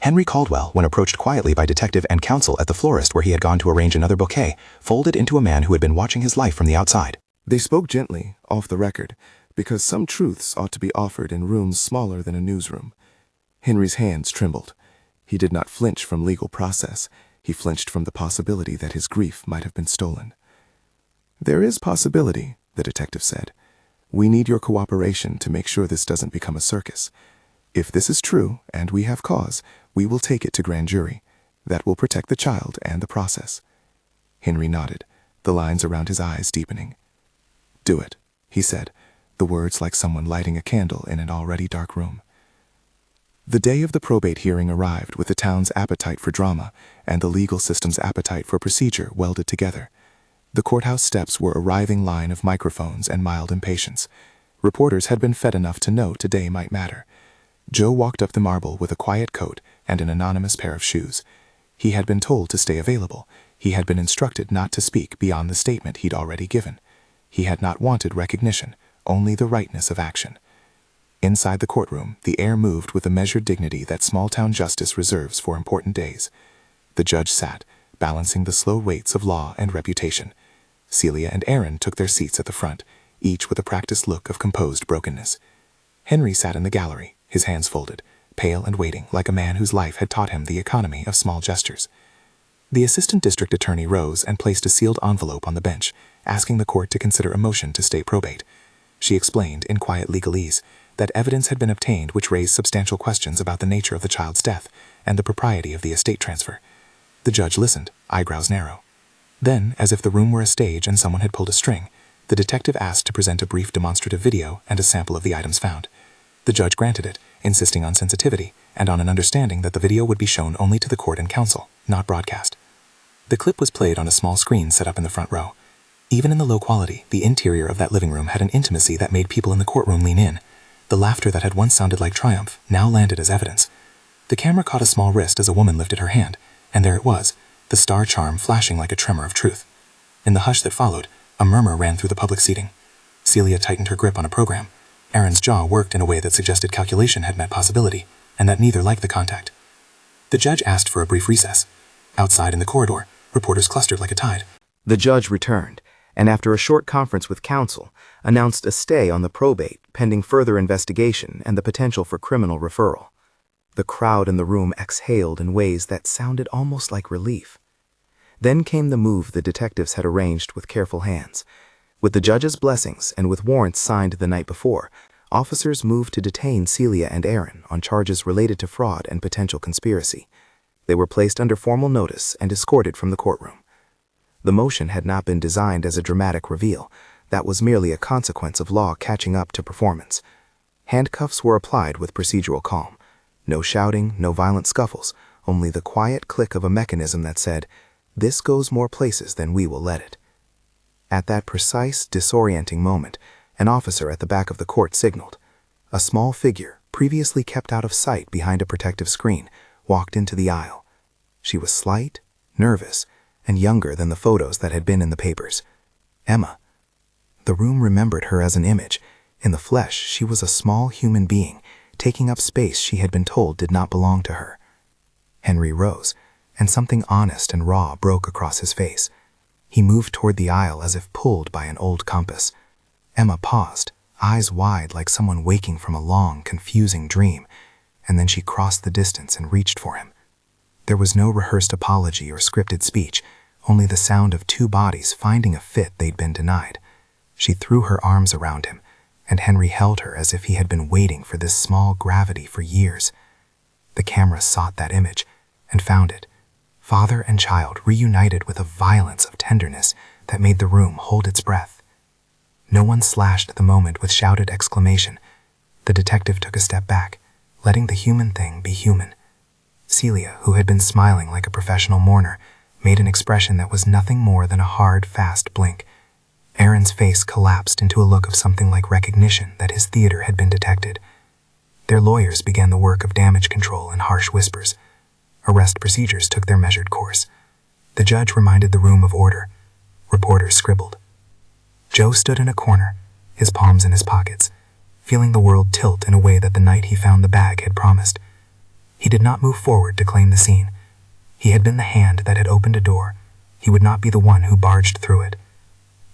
Henry Caldwell, when approached quietly by detective and counsel at the florist where he had gone to arrange another bouquet, folded into a man who had been watching his life from the outside.
They spoke gently, off the record, because some truths ought to be offered in rooms smaller than a newsroom. Henry's hands trembled. He did not flinch from legal process. He flinched from the possibility that his grief might have been stolen. "There is possibility," the detective said. "We need your cooperation to make sure this doesn't become a circus. If this is true, and we have cause, we will take it to grand jury. That will protect the child and the process." Henry nodded, the lines around his eyes deepening. "Do it," he said, the words like someone lighting a candle in an already dark room. The day of the probate hearing arrived with the town's appetite for drama and the legal system's appetite for procedure welded together. The courthouse steps were a writhing line of microphones and mild impatience. Reporters had been fed enough to know today might matter. Joe walked up the marble with a quiet coat and an anonymous pair of shoes. He had been told to stay available. He had been instructed not to speak beyond the statement he'd already given. He had not wanted recognition, only the rightness of action. Inside the courtroom, the air moved with the measured dignity that small-town justice reserves for important days. The judge sat, balancing the slow weights of law and reputation. Celia and Aaron took their seats at the front, each with a practiced look of composed brokenness. Henry sat in the gallery, his hands folded, pale and waiting like a man whose life had taught him the economy of small gestures. The assistant district attorney rose and placed a sealed envelope on the bench, asking the court to consider a motion to stay probate. She explained, in quiet legalese, that evidence had been obtained which raised substantial questions about the nature of the child's death and the propriety of the estate transfer. The judge listened, eyebrows narrow. Then, as if the room were a stage and someone had pulled a string, the detective asked to present a brief demonstrative video and a sample of the items found. The judge granted it, insisting on sensitivity and on an understanding that the video would be shown only to the court and counsel, not broadcast. The clip was played on a small screen set up in the front row. Even in the low quality, the interior of that living room had an intimacy that made people in the courtroom lean in. The laughter that had once sounded like triumph now landed as evidence. The camera caught a small wrist as a woman lifted her hand, and there it was, the star charm flashing like a tremor of truth. In the hush that followed, a murmur ran through the public seating. Celia tightened her grip on a program. Aaron's jaw worked in a way that suggested calculation had met possibility, and that neither liked the contact. The judge asked for a brief recess. Outside in the corridor, reporters clustered like a tide.
The judge returned, and after a short conference with counsel, announced a stay on the probate pending further investigation and the potential for criminal referral. The crowd in the room exhaled in ways that sounded almost like relief. Then came the move the detectives had arranged with careful hands. With the judge's blessings and with warrants signed the night before, officers moved to detain Celia and Aaron on charges related to fraud and potential conspiracy. They were placed under formal notice and escorted from the courtroom. The motion had not been designed as a dramatic reveal. That was merely a consequence of law catching up to performance. Handcuffs were applied with procedural calm. No shouting, no violent scuffles, only the quiet click of a mechanism that said, "This goes more places than we will let it." At that precise, disorienting moment, an officer at the back of the court signaled. A small figure, previously kept out of sight behind a protective screen, walked into the aisle. She was slight, nervous, and younger than the photos that had been in the papers. Emma. The room remembered her as an image. In the flesh, she was a small human being, taking up space she had been told did not belong to her. Henry rose, and something honest and raw broke across his face. He moved toward the aisle as if pulled by an old compass. Emma paused, eyes wide like someone waking from a long, confusing dream, and then she crossed the distance and reached for him. There was no rehearsed apology or scripted speech, only the sound of two bodies finding a fit they'd been denied. She threw her arms around him, and Henry held her as if he had been waiting for this small gravity for years. The camera sought that image, and found it. Father and child reunited with a violence of tenderness that made the room hold its breath. No one slashed the moment with shouted exclamation. The detective took a step back, letting the human thing be human. Celia, who had been smiling like a professional mourner, made an expression that was nothing more than a hard, fast blink. Aaron's face collapsed into a look of something like recognition that his theater had been detected. Their lawyers began the work of damage control in harsh whispers. Arrest procedures took their measured course. The judge reminded the room of order. Reporters scribbled. Joe stood in a corner, his palms in his pockets, feeling the world tilt in a way that the night he found the bag had promised. He did not move forward to claim the scene. He had been the hand that had opened a door. He would not be the one who barged through it.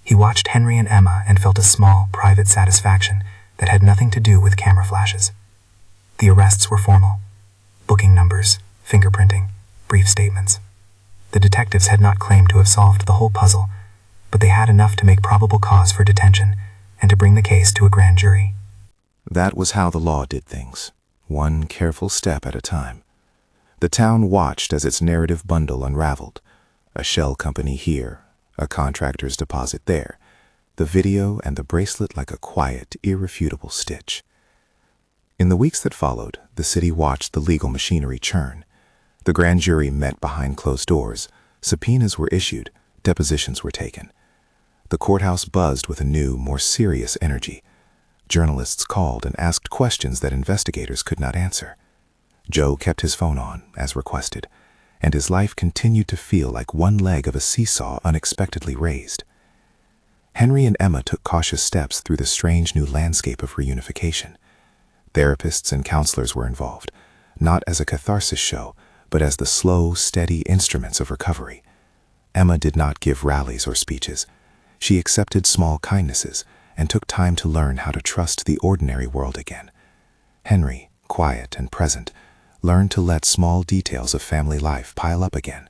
He watched Henry and Emma and felt a small, private satisfaction that had nothing to do with camera flashes. The arrests were formal. Booking numbers, fingerprinting, brief statements. The detectives had not claimed to have solved the whole puzzle, but they had enough to make probable cause for detention and to bring the case to a grand jury.
That was how the law did things, one careful step at a time. The town watched as its narrative bundle unraveled. A shell company here, a contractor's deposit there, the video and the bracelet like a quiet, irrefutable stitch. In the weeks that followed, the city watched the legal machinery churn. The grand jury met behind closed doors, subpoenas were issued, depositions were taken. The courthouse buzzed with a new, more serious energy. Journalists called and asked questions that investigators could not answer. Joe kept his phone on, as requested, and his life continued to feel like one leg of a seesaw unexpectedly raised. Henry and Emma took cautious steps through the strange new landscape of reunification. Therapists and counselors were involved, not as a catharsis show, but as the slow, steady instruments of recovery. Emma did not give rallies or speeches. She accepted small kindnesses and took time to learn how to trust the ordinary world again. Henry, quiet and present, learned to let small details of family life pile up again.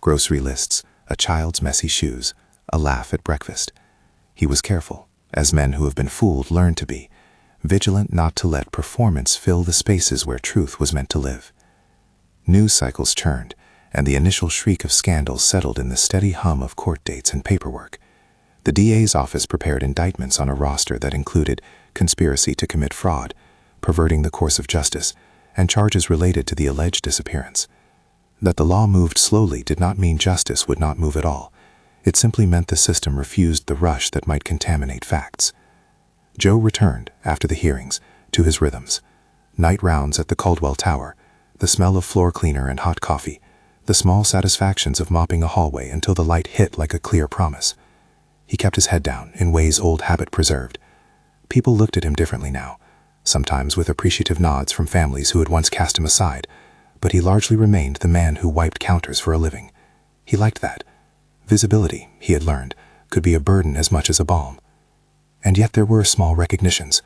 Grocery lists, a child's messy shoes, a laugh at breakfast. He was careful, as men who have been fooled learn to be, vigilant not to let performance fill the spaces where truth was meant to live. News cycles churned, and the initial shriek of scandal settled in the steady hum of court dates and paperwork. The DA's office prepared indictments on a roster that included conspiracy to commit fraud, perverting the course of justice, and charges related to the alleged disappearance. That the law moved slowly did not mean justice would not move at all. It simply meant the system refused the rush that might contaminate facts. Joe returned, after the hearings, to his rhythms. Night rounds at the Caldwell Tower, the smell of floor cleaner and hot coffee, the small satisfactions of mopping a hallway until the light hit like a clear promise. He kept his head down, in ways old habit preserved. People looked at him differently now, sometimes with appreciative nods from families who had once cast him aside, but he largely remained the man who wiped counters for a living. He liked that. Visibility, he had learned, could be a burden as much as a balm. And yet there were small recognitions.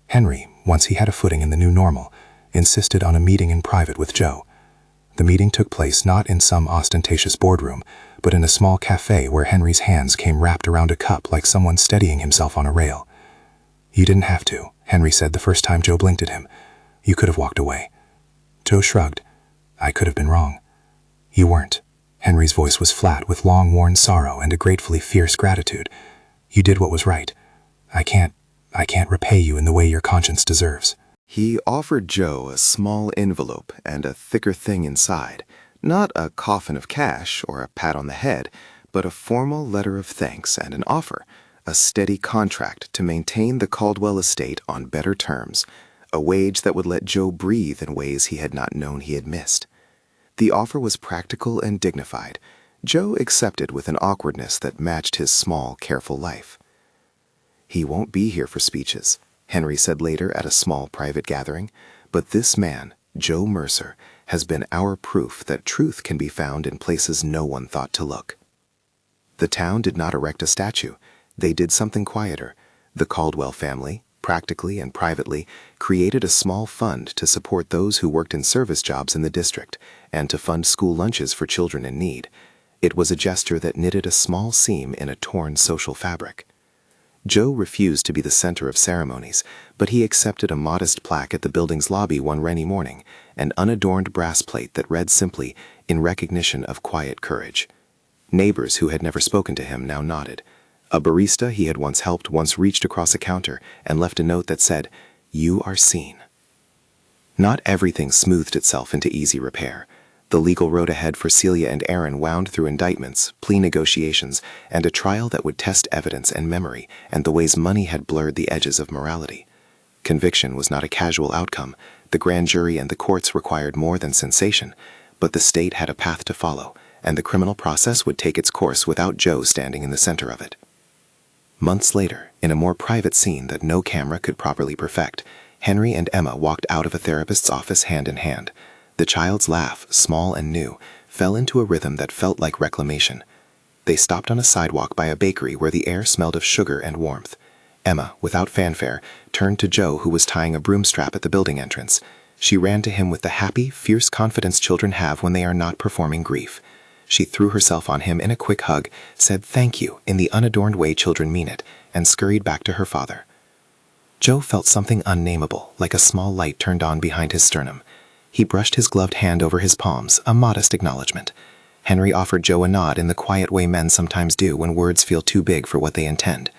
Henry, once he had a footing in the new normal, insisted on a meeting in private with Joe. The meeting took place not in some ostentatious boardroom, but in a small cafe where Henry's hands came wrapped around a cup like someone steadying himself on a rail. "You didn't have to,"
Henry said the first time Jo blinked at him. "You could have walked away." Jo shrugged. "I could have been wrong." "You weren't." Henry's voice was flat with long-worn sorrow and a gratefully fierce gratitude. "You did what was right. I can't repay you in the way your conscience deserves."
He offered Jo a small envelope and a thicker thing inside. Not a coffin of cash or a pat on the head, but a formal letter of thanks and an offer, a steady contract to maintain the Caldwell estate on better terms, a wage that would let Jo breathe in ways he had not known he had missed. The offer was practical and dignified. Jo accepted with an awkwardness that matched his small, careful life. "He won't be here for speeches," Henry said later at a small private gathering, "but this man, Jo Mercer, has been our proof that truth can be found in places no one thought to look." The town did not erect a statue. They did something quieter. The Caldwell family, practically and privately, created a small fund to support those who worked in service jobs in the district and to fund school lunches for children in need. It was a gesture that knitted a small seam in a torn social fabric. Jo refused to be the center of ceremonies, but he accepted a modest plaque at the building's lobby one rainy morning, an unadorned brass plate that read simply, "In recognition of quiet courage." Neighbors who had never spoken to him now nodded. A barista he had once helped once reached across a counter and left a note that said, "You are seen." Not everything smoothed itself into easy repair. The legal road ahead for Celia and Aaron wound through indictments, plea negotiations, and a trial that would test evidence and memory and the ways money had blurred the edges of morality. Conviction was not a casual outcome. The grand jury and the courts required more than sensation, but the state had a path to follow, and the criminal process would take its course without Jo standing in the center of it. Months later, in a more private scene that no camera could properly perfect, Henry and Emma walked out of a therapist's office hand in hand. The child's laugh, small and new, fell into a rhythm that felt like reclamation. They stopped on a sidewalk by a bakery where the air smelled of sugar and warmth. Emma, without fanfare, turned to Jo, who was tying a broom strap at the building entrance. She ran to him with the happy, fierce confidence children have when they are not performing grief. She threw herself on him in a quick hug, said thank you in the unadorned way children mean it, and scurried back to her father. Jo felt something unnameable, like a small light turned on behind his sternum. He brushed his gloved hand over his palms, a modest acknowledgement. Henry offered Jo a nod in the quiet way men sometimes do when words feel too big for what they intend.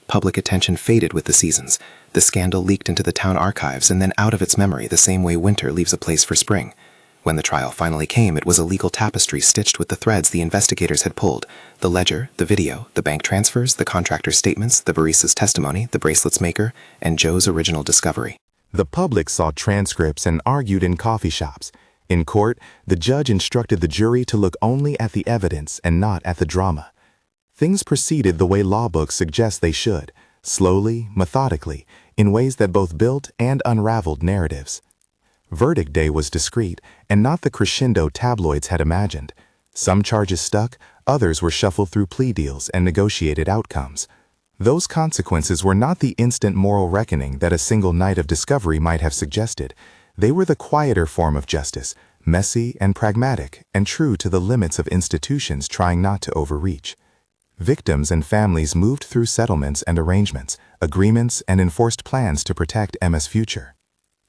Public attention faded with the seasons. The scandal leaked into the town archives and then out of its memory the same way winter leaves a place for spring. When the trial finally came, it was a legal tapestry stitched with the threads the investigators had pulled: the ledger, the video, the bank transfers, the contractor's statements, the barista's testimony, the bracelet's maker, and Jo's original discovery.
The public saw transcripts and argued in coffee shops. In court, the judge instructed the jury to look only at the evidence and not at the drama. Things proceeded the way law books suggest they should, slowly, methodically, in ways that both built and unraveled narratives. Verdict day was discreet, and not the crescendo tabloids had imagined. Some charges stuck, others were shuffled through plea deals and negotiated outcomes. Those consequences were not the instant moral reckoning that a single night of discovery might have suggested. They were the quieter form of justice, messy and pragmatic, and true to the limits of institutions trying not to overreach. Victims and families moved through settlements and arrangements, agreements and enforced plans to protect Emma's future.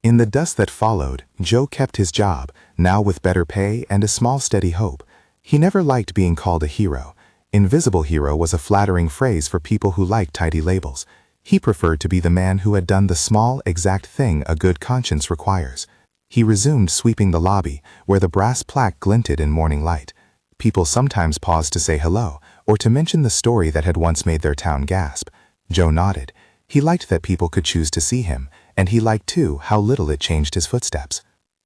In the dust that followed, Jo kept his job, now with better pay and a small steady hope. He never liked being called a hero. Invisible hero was a flattering phrase for people who liked tidy labels. He preferred to be the man who had done the small, exact thing a good conscience requires. He resumed sweeping the lobby, where the brass plaque glinted in morning light. People sometimes paused to say hello, or to mention the story that had once made their town gasp. Jo nodded. He liked that people could choose to see him, and he liked, too, how little it changed his footsteps.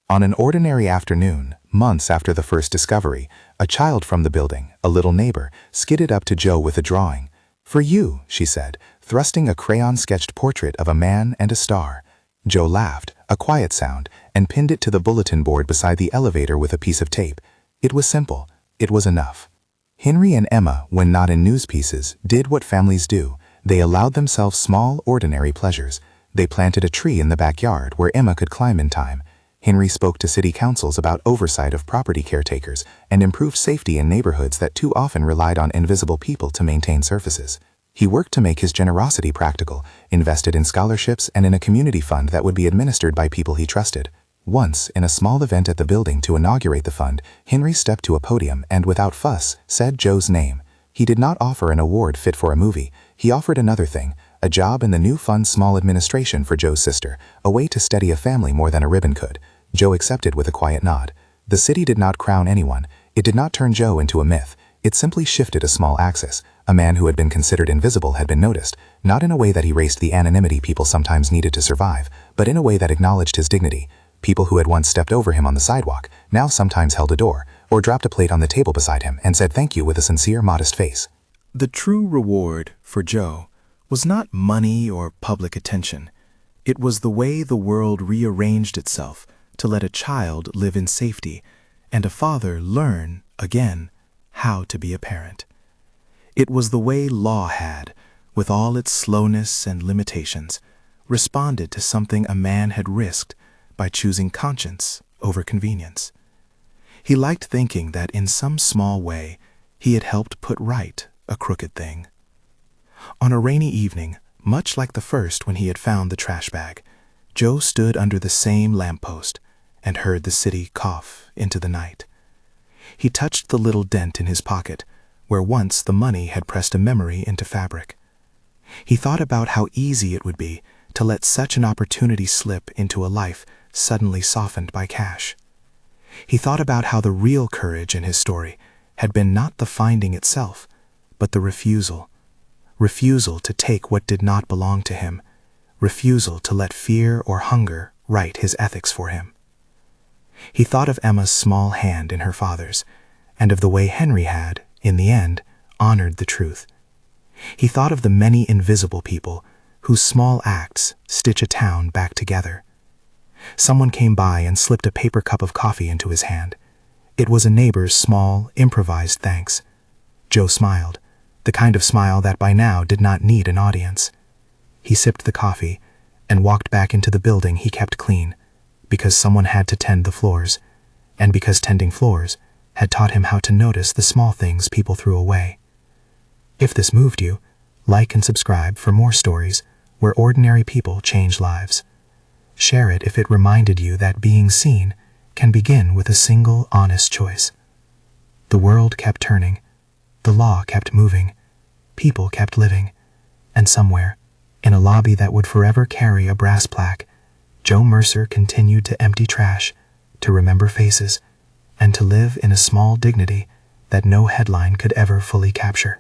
On an ordinary afternoon, months after the first discovery, a child from the building, a little neighbor, skidded up to Jo with a drawing. "For you," she said, thrusting a crayon-sketched portrait of a man and a star. Jo laughed, a quiet sound, and pinned it to the bulletin board beside the elevator with a piece of tape. It was simple. It was enough. Henry and Emma, when not in news pieces, did what families do. They allowed themselves small, ordinary pleasures. They planted a tree in the backyard where Emma could climb in time. Henry spoke to city councils about oversight of property caretakers and improved safety in neighborhoods that too often relied on invisible people to maintain surfaces.
He worked to make his generosity practical, invested in scholarships and in a community fund that would be administered by people he trusted. Once, in a small event at the building to inaugurate the fund, Henry stepped to a podium and, without fuss, said Joe's name. He did not offer an award fit for a movie. He offered another thing, a job in the new fund's small administration for Joe's sister, a way to steady a family more than a ribbon could. Joe accepted with a quiet nod. The city did not crown anyone. It did not turn Joe into a myth. It simply shifted a small axis. A man who had been considered invisible had been noticed, not in a way that erased the anonymity people sometimes needed to survive, but in a way that acknowledged his dignity. People who had once stepped over him on the sidewalk now sometimes held a door, or dropped a plate on the table beside him and said thank you with a sincere, modest face.
The true reward for Joe was not money or public attention. It was the way the world rearranged itself to let a child live in safety and a father learn, again, how to be a parent. It was the way law had, with all its slowness and limitations, responded to something a man had risked by choosing conscience over convenience. He liked thinking that in some small way he had helped put right a crooked thing. On a rainy evening, much like the first when he had found the trash bag, Joe stood under the same lamppost and heard the city cough into the night. He touched the little dent in his pocket, where once the money had pressed a memory into fabric. He thought about how easy it would be to let such an opportunity slip into a life suddenly softened by cash. He thought about how the real courage in his story had been not the finding itself, but the refusal to take what did not belong to him, refusal to let fear or hunger write his ethics for him. He thought of Emma's small hand in her father's, and of the way Henry had, in the end, honored the truth. He thought of the many invisible people whose small acts stitch a town back together. Someone came by and slipped a paper cup of coffee into his hand. It was a neighbor's small, improvised thanks. Joe smiled, the kind of smile that by now did not need an audience. He sipped the coffee and walked back into the building he kept clean, because someone had to tend the floors, and because tending floors had taught him how to notice the small things people threw away. If this moved you, like and subscribe for more stories where ordinary people change lives. Share it if it reminded you that being seen can begin with a single honest choice. The world kept turning, the law kept moving, people kept living, and somewhere, in a lobby that would forever carry a brass plaque, Jo Mercer continued to empty trash, to remember faces, and to live in a small dignity that no headline could ever fully capture.